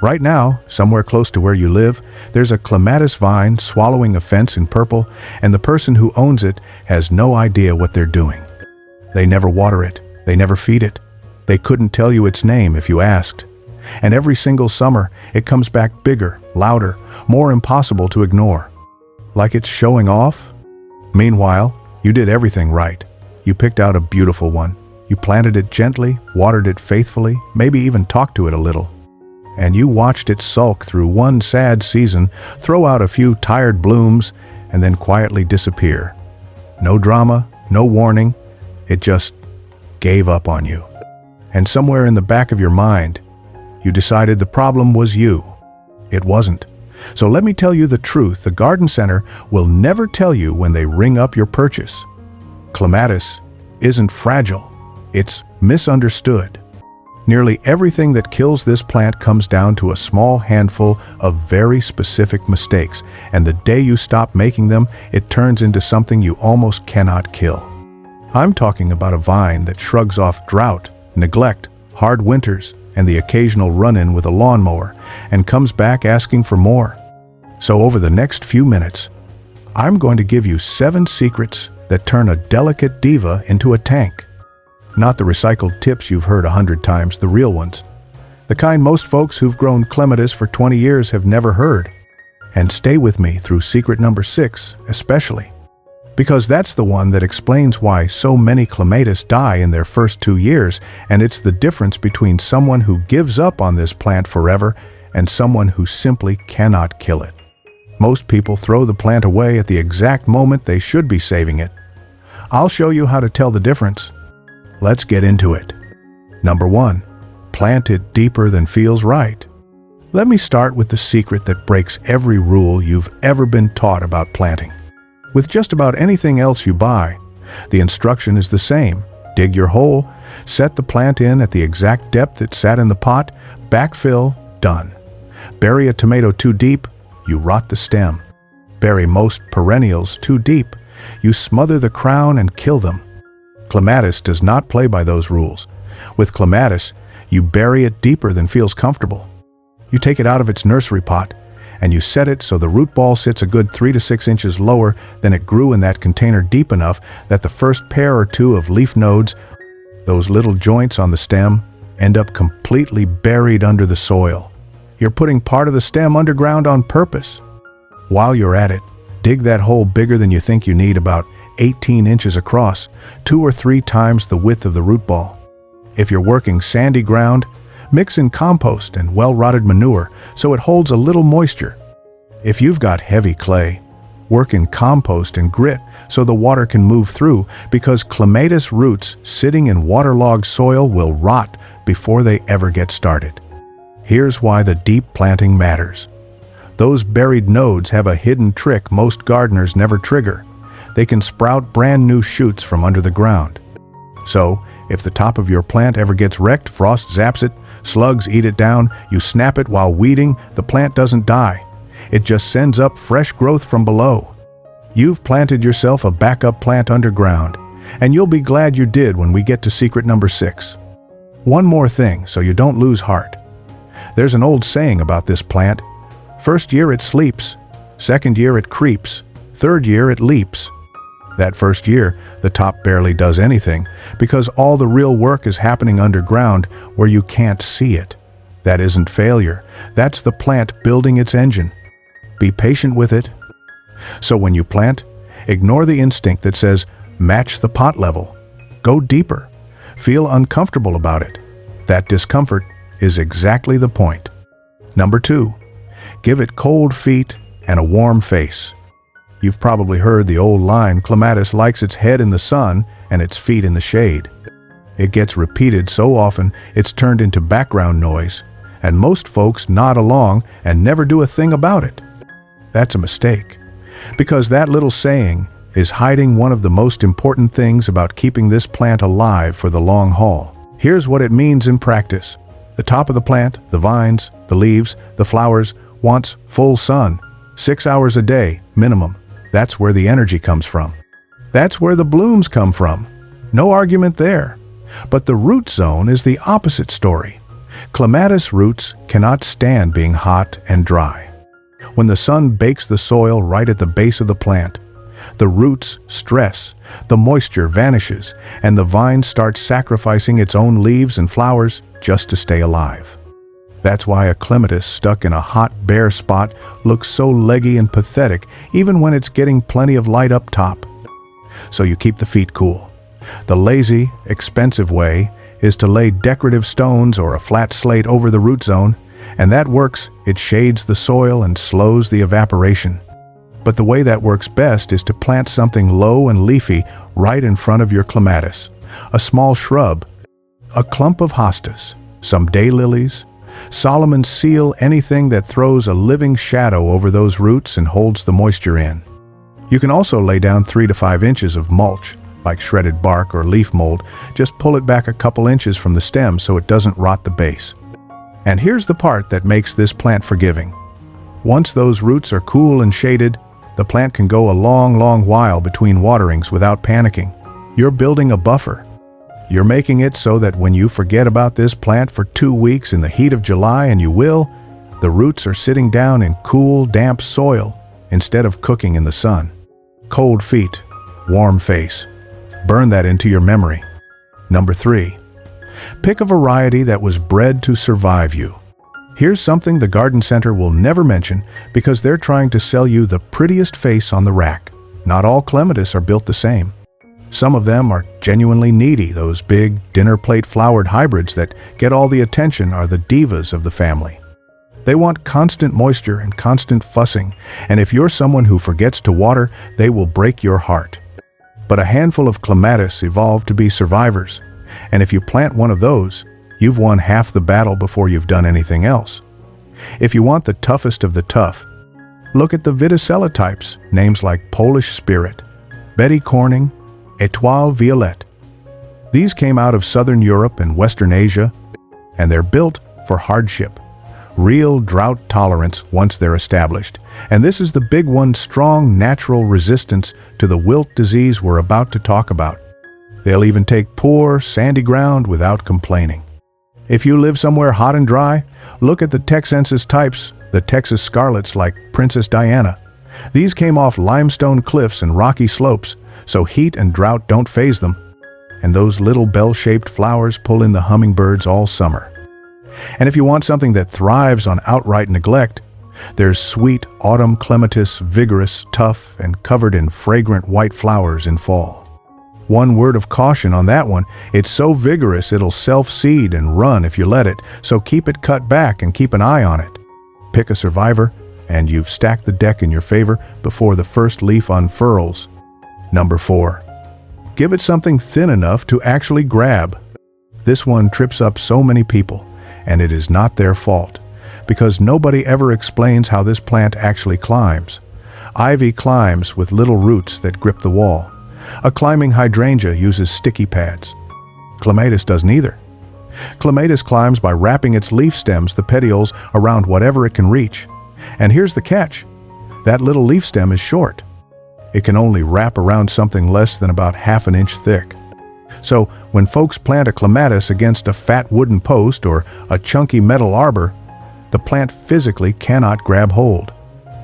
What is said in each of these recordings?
Right now, somewhere close to where you live, there's a clematis vine swallowing a fence in purple, and the person who owns it has no idea what they're doing. They never water it. They never feed it. They couldn't tell you its name if you asked. And every single summer, it comes back bigger, louder, more impossible to ignore. Like it's showing off? Meanwhile, you did everything right. You picked out a beautiful one. You planted it gently, watered it faithfully, maybe even talked to it a little. And you watched it sulk through one sad season, throw out a few tired blooms, and then quietly disappear. No drama, no warning. It just gave up on you. And somewhere in the back of your mind, you decided the problem was you. It wasn't. So let me tell you the truth. The garden center will never tell you when they ring up your purchase. Clematis isn't fragile. It's misunderstood. Nearly everything that kills this plant comes down to a small handful of very specific mistakes, and the day you stop making them, it turns into something you almost cannot kill. I'm talking about a vine that shrugs off drought, neglect, hard winters, and the occasional run-in with a lawnmower, and comes back asking for more. So over the next few minutes, I'm going to give you 7 secrets that turn a delicate diva into a tank. Not the recycled tips you've heard 100 times, the real ones. The kind most folks who've grown clematis for 20 years have never heard. And stay with me through secret number 6, especially. Because that's the one that explains why so many clematis die in their first 2 years, and it's the difference between someone who gives up on this plant forever and someone who simply cannot kill it. Most people throw the plant away at the exact moment they should be saving it. I'll show you how to tell the difference. Let's get into it. Number 1. Plant it deeper than feels right. Let me start with the secret that breaks every rule you've ever been taught about planting. With just about anything else you buy, the instruction is the same. Dig your hole, set the plant in at the exact depth it sat in the pot, backfill, done. Bury a tomato too deep, you rot the stem. Bury most perennials too deep, you smother the crown and kill them. Clematis does not play by those rules. With clematis, you bury it deeper than feels comfortable. You take it out of its nursery pot, and you set it so the root ball sits a good 3 to 6 inches lower than it grew in that container, deep enough that the first pair or two of leaf nodes, those little joints on the stem, end up completely buried under the soil. You're putting part of the stem underground on purpose. While you're at it, dig that hole bigger than you think you need, about 18 inches across, 2 or 3 times the width of the root ball. If you're working sandy ground, mix in compost and well-rotted manure so it holds a little moisture. If you've got heavy clay, work in compost and grit so the water can move through, because clematis roots sitting in waterlogged soil will rot before they ever get started. Here's why the deep planting matters. Those buried nodes have a hidden trick most gardeners never trigger. They can sprout brand new shoots from under the ground. So, if the top of your plant ever gets wrecked, frost zaps it, slugs eat it down, you snap it while weeding, the plant doesn't die. It just sends up fresh growth from below. You've planted yourself a backup plant underground, and you'll be glad you did when we get to secret number 6. One more thing so you don't lose heart. There's an old saying about this plant. First year it sleeps, second year it creeps, third year it leaps. That first year, the top barely does anything because all the real work is happening underground where you can't see it. That isn't failure. That's the plant building its engine. Be patient with it. So when you plant, ignore the instinct that says, match the pot level. Go deeper. Feel uncomfortable about it. That discomfort is exactly the point. Number 2, give it cold feet and a warm face. You've probably heard the old line, clematis likes its head in the sun and its feet in the shade. It gets repeated so often it's turned into background noise, and most folks nod along and never do a thing about it. That's a mistake, because that little saying is hiding one of the most important things about keeping this plant alive for the long haul. Here's what it means in practice. The top of the plant, the vines, the leaves, the flowers, wants full sun, 6 hours a day, minimum. That's where the energy comes from. That's where the blooms come from. No argument there. But the root zone is the opposite story. Clematis roots cannot stand being hot and dry. When the sun bakes the soil right at the base of the plant, the roots stress, the moisture vanishes, and the vine starts sacrificing its own leaves and flowers just to stay alive. That's why a clematis stuck in a hot, bare spot looks so leggy and pathetic even when it's getting plenty of light up top. So you keep the feet cool. The lazy, expensive way is to lay decorative stones or a flat slate over the root zone, and that works. It shades the soil and slows the evaporation. But the way that works best is to plant something low and leafy right in front of your clematis. A small shrub, a clump of hostas, some daylilies, Solomon's seal, anything that throws a living shadow over those roots and holds the moisture in. You can also lay down 3 to 5 inches of mulch, like shredded bark or leaf mold. Just pull it back a couple inches from the stem so it doesn't rot the base. And here's the part that makes this plant forgiving. Once those roots are cool and shaded, the plant can go a long while between waterings without panicking. You're building a buffer. You're making it so that when you forget about this plant for 2 weeks in the heat of July, and you will, the roots are sitting down in cool, damp soil instead of cooking in the sun. Cold feet, warm face. Burn that into your memory. Number 3. Pick a variety that was bred to survive you. Here's something the garden center will never mention because they're trying to sell you the prettiest face on the rack. Not all clematis are built the same. Some of them are genuinely needy. Those big dinner plate flowered hybrids that get all the attention are the divas of the family. They want constant moisture and constant fussing, and if you're someone who forgets to water, they will break your heart. But a handful of clematis evolved to be survivors, and if you plant one of those, you've won half the battle before you've done anything else. If you want the toughest of the tough, look at the Viticella types, names like Polish Spirit, Betty Corning, Étoile Violette. These came out of Southern Europe and Western Asia, and they're built for hardship. Real drought tolerance once they're established. And this is the big one: strong natural resistance to the wilt disease we're about to talk about. They'll even take poor, sandy ground without complaining. If you live somewhere hot and dry, look at the Texensis types, the Texas scarlets like Princess Diana. These came off limestone cliffs and rocky slopes, so heat and drought don't faze them. And those little bell-shaped flowers pull in the hummingbirds all summer. And if you want something that thrives on outright neglect, there's sweet autumn clematis, vigorous, tough, and covered in fragrant white flowers in fall. One word of caution on that one: it's so vigorous it'll self-seed and run if you let it, so keep it cut back and keep an eye on it. Pick a survivor, and you've stacked the deck in your favor before the first leaf unfurls. Number 4. Give it something thin enough to actually grab. This one trips up so many people, and it is not their fault, because nobody ever explains how this plant actually climbs. Ivy climbs with little roots that grip the wall. A climbing hydrangea uses sticky pads. Clematis doesn't either. Clematis climbs by wrapping its leaf stems, the petioles, around whatever it can reach. And here's the catch: that little leaf stem is short. It can only wrap around something less than about half an inch thick. So when folks plant a clematis against a fat wooden post or a chunky metal arbor, the plant physically cannot grab hold.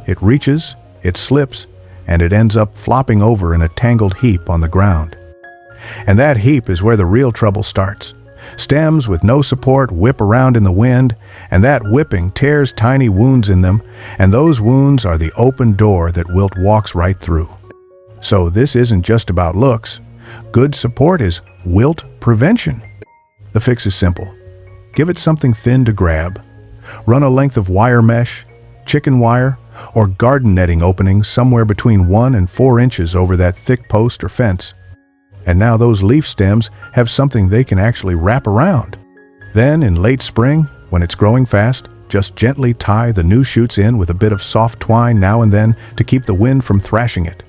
It reaches, it slips, and it ends up flopping over in a tangled heap on the ground. And that heap is where the real trouble starts. Stems with no support whip around in the wind, and that whipping tears tiny wounds in them, and those wounds are the open door that wilt walks right through. So this isn't just about looks. Good support is wilt prevention. The fix is simple. Give it something thin to grab. Run a length of wire mesh, chicken wire, or garden netting openings somewhere between 1 and 4 inches over that thick post or fence. And now those leaf stems have something they can actually wrap around. Then in late spring, when it's growing fast, just gently tie the new shoots in with a bit of soft twine now and then to keep the wind from thrashing it.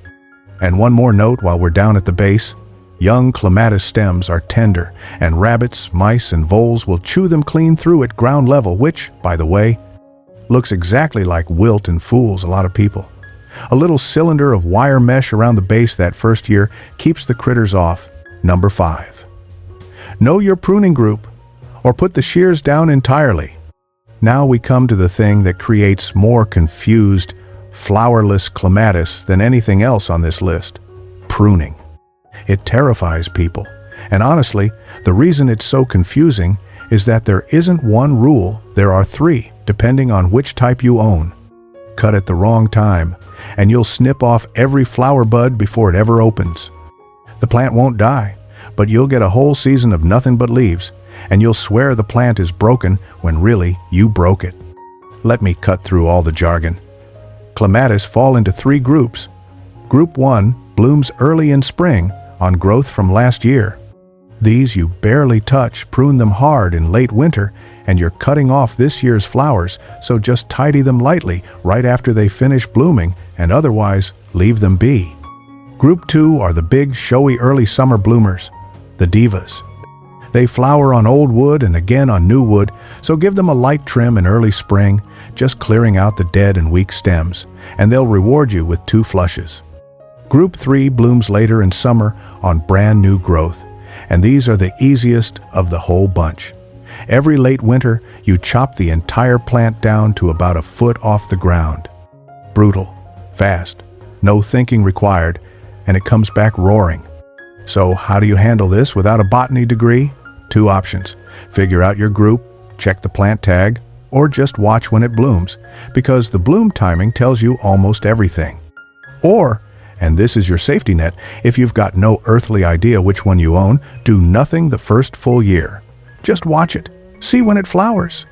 And one more note while we're down at the base: young clematis stems are tender, and rabbits, mice, and voles will chew them clean through at ground level, which, by the way, looks exactly like wilt and fools a lot of people. A little cylinder of wire mesh around the base that first year keeps the critters off. Number 5. Know your pruning group. or put the shears down entirely. Now we come to the thing that creates more confused, flowerless clematis than anything else on this list: pruning. It terrifies people, and honestly, the reason it's so confusing is that there isn't one rule, there are three, depending on which type you own. Cut at the wrong time, and you'll snip off every flower bud before it ever opens. The plant won't die, but you'll get a whole season of nothing but leaves, and you'll swear the plant is broken when really you broke it. Let me cut through all the jargon. Clematis fall into three groups. Group 1 blooms early in spring on growth from last year. These you barely touch, prune them hard in late winter, and you're cutting off this year's flowers, so just tidy them lightly right after they finish blooming, and otherwise leave them be. Group 2 are the big, showy early summer bloomers, the divas. They flower on old wood and again on new wood, so give them a light trim in early spring, just clearing out the dead and weak stems, and they'll reward you with 2 flushes. Group 3 blooms later in summer on brand new growth, and these are the easiest of the whole bunch. Every late winter, you chop the entire plant down to about a foot off the ground. Brutal, fast, no thinking required, and it comes back roaring. So how do you handle this without a botany degree? 2 options. Figure out your group, check the plant tag, or just watch when it blooms, because the bloom timing tells you almost everything. Or, and this is your safety net, if you've got no earthly idea which one you own, do nothing the first full year. Just watch it. See when it flowers.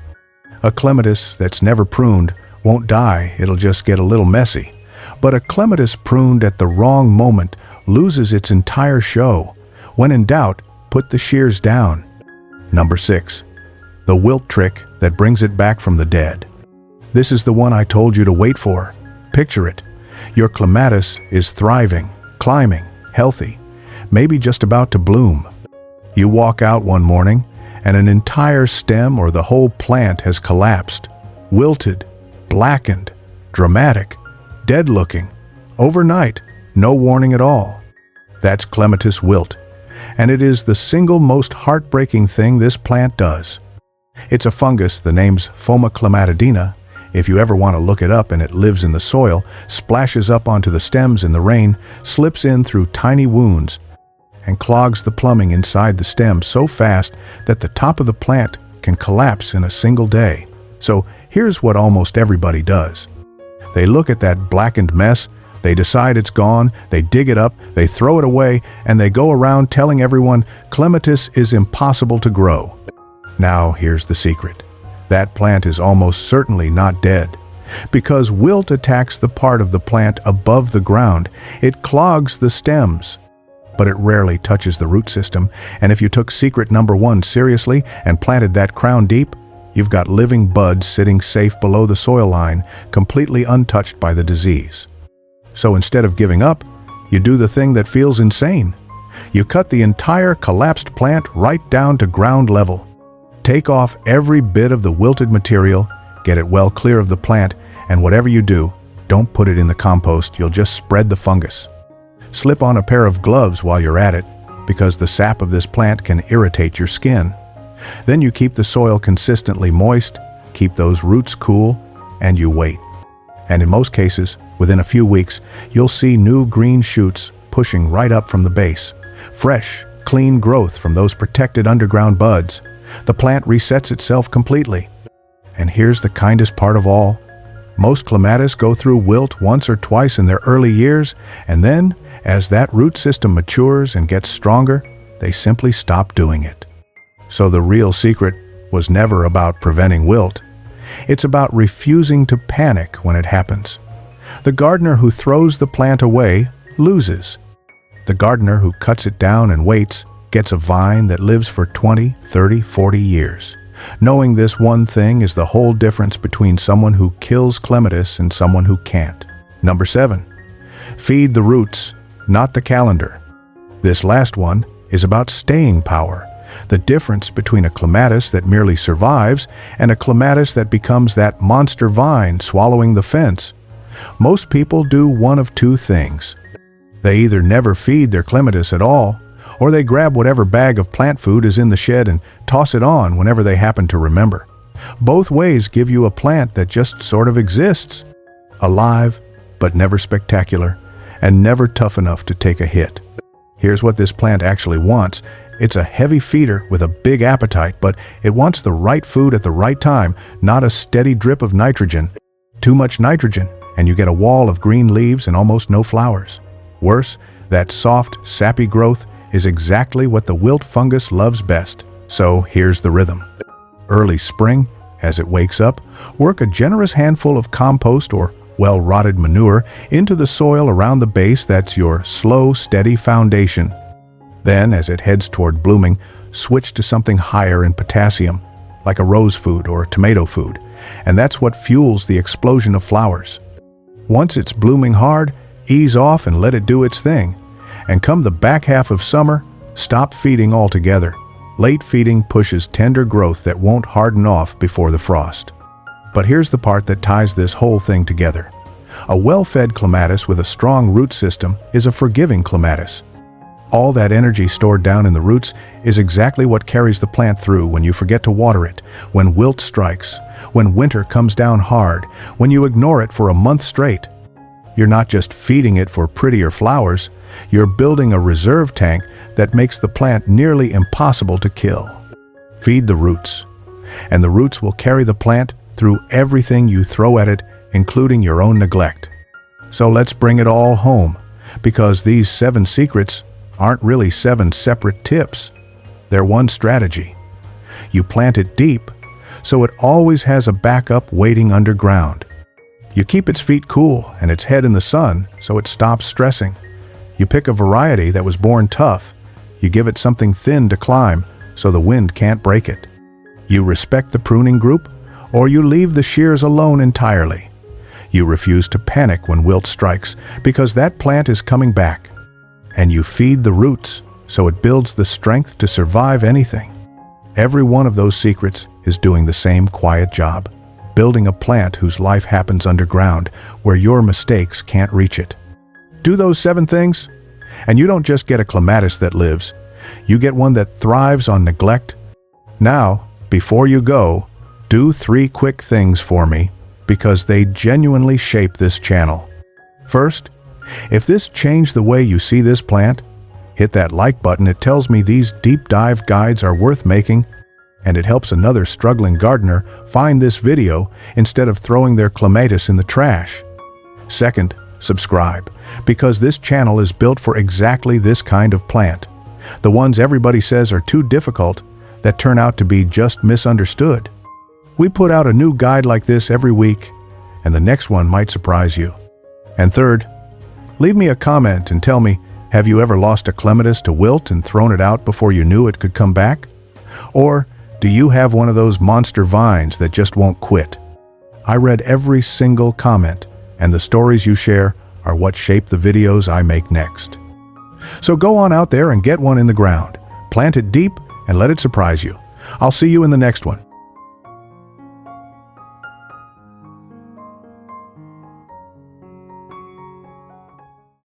A clematis that's never pruned won't die, it'll just get a little messy. But a clematis pruned at the wrong moment loses its entire show. When in doubt, put the shears down. Number 6. The wilt trick that brings it back from the dead. This is the one I told you to wait for. Picture it. Your clematis is thriving, climbing, healthy, maybe just about to bloom. You walk out one morning, and an entire stem or the whole plant has collapsed, wilted, blackened, dramatic, dead-looking, overnight, no warning at all. That's clematis wilt, and it is the single most heartbreaking thing this plant does. It's a fungus, the name's Clematidina. If you ever want to look it up, and it lives in the soil, splashes up onto the stems in the rain, slips in through tiny wounds, and clogs the plumbing inside the stem so fast that the top of the plant can collapse in a single day. So here's what almost everybody does. They look at that blackened mess, they decide it's gone, they dig it up, they throw it away, and they go around telling everyone clematis is impossible to grow. Now here's the secret. That plant is almost certainly not dead. Because wilt attacks the part of the plant above the ground, it clogs the stems. But it rarely touches the root system, and if you took secret number 1 seriously and planted that crown deep, you've got living buds sitting safe below the soil line, completely untouched by the disease. So instead of giving up, you do the thing that feels insane. You cut the entire collapsed plant right down to ground level. Take off every bit of the wilted material, get it well clear of the plant, and whatever you do, don't put it in the compost, you'll just spread the fungus. Slip on a pair of gloves while you're at it, because the sap of this plant can irritate your skin. Then you keep the soil consistently moist, keep those roots cool, and you wait. And in most cases, within a few weeks, you'll see new green shoots pushing right up from the base. Fresh, clean growth from those protected underground buds. The plant resets itself completely. And here's the kindest part of all. Most clematis go through wilt once or twice in their early years, and then, as that root system matures and gets stronger, they simply stop doing it. So the real secret was never about preventing wilt. It's about refusing to panic when it happens. The gardener who throws the plant away loses. The gardener who cuts it down and waits gets a vine that lives for 20, 30, 40 years. Knowing this one thing is the whole difference between someone who kills clematis and someone who can't. Number 7. Feed the roots, not the calendar. This last one is about staying power. The difference between a clematis that merely survives and a clematis that becomes that monster vine swallowing the fence. Most people do one of 2 things. They either never feed their clematis at all, Or they grab whatever bag of plant food is in the shed and toss it on whenever they happen to remember. Both ways give you a plant that just sort of exists. Alive, but never spectacular, and never tough enough to take a hit. Here's what this plant actually wants. It's a heavy feeder with a big appetite, but it wants the right food at the right time, not a steady drip of nitrogen. Too much nitrogen, and you get a wall of green leaves and almost no flowers. Worse, that soft, sappy growth is exactly what the wilt fungus loves best. So here's the rhythm. Early spring, as it wakes up, work a generous handful of compost or well-rotted manure into the soil around the base. That's your slow, steady foundation. Then, as it heads toward blooming, switch to something higher in potassium, like a rose food or tomato food, and that's what fuels the explosion of flowers. Once it's blooming hard, ease off and let it do its thing. And come the back half of summer, stop feeding altogether. Late feeding pushes tender growth that won't harden off before the frost. But here's the part that ties this whole thing together. A well-fed clematis with a strong root system is a forgiving clematis. All that energy stored down in the roots is exactly what carries the plant through when you forget to water it, when wilt strikes, when winter comes down hard, when you ignore it for a month straight. You're not just feeding it for prettier flowers, you're building a reserve tank that makes the plant nearly impossible to kill. Feed the roots, and the roots will carry the plant through everything you throw at it, including your own neglect. So let's bring it all home, because these 7 secrets aren't really 7 separate tips. They're one strategy. You plant it deep, so it always has a backup waiting underground. You keep its feet cool and its head in the sun, so it stops stressing. You pick a variety that was born tough. You give it something thin to climb, so the wind can't break it. You respect the pruning group, or you leave the shears alone entirely. You refuse to panic when wilt strikes, because that plant is coming back. And you feed the roots, so it builds the strength to survive anything. Every one of those secrets is doing the same quiet job, building a plant whose life happens underground, where your mistakes can't reach it. Do those 7 things, and you don't just get a clematis that lives, you get one that thrives on neglect. Now, before you go, do 3 quick things for me, because they genuinely shape this channel. First, if this changed the way you see this plant, hit that like button. It tells me these deep dive guides are worth making, and it helps another struggling gardener find this video instead of throwing their clematis in the trash. Second, subscribe, because this channel is built for exactly this kind of plant. The ones everybody says are too difficult that turn out to be just misunderstood. We put out a new guide like this every week, and the next one might surprise you. And third, leave me a comment and tell me, have you ever lost a clematis to wilt and thrown it out before you knew it could come back? Or do you have one of those monster vines that just won't quit? I read every single comment, and the stories you share are what shape the videos I make next. So go on out there and get one in the ground. Plant it deep and let it surprise you. I'll see you in the next one.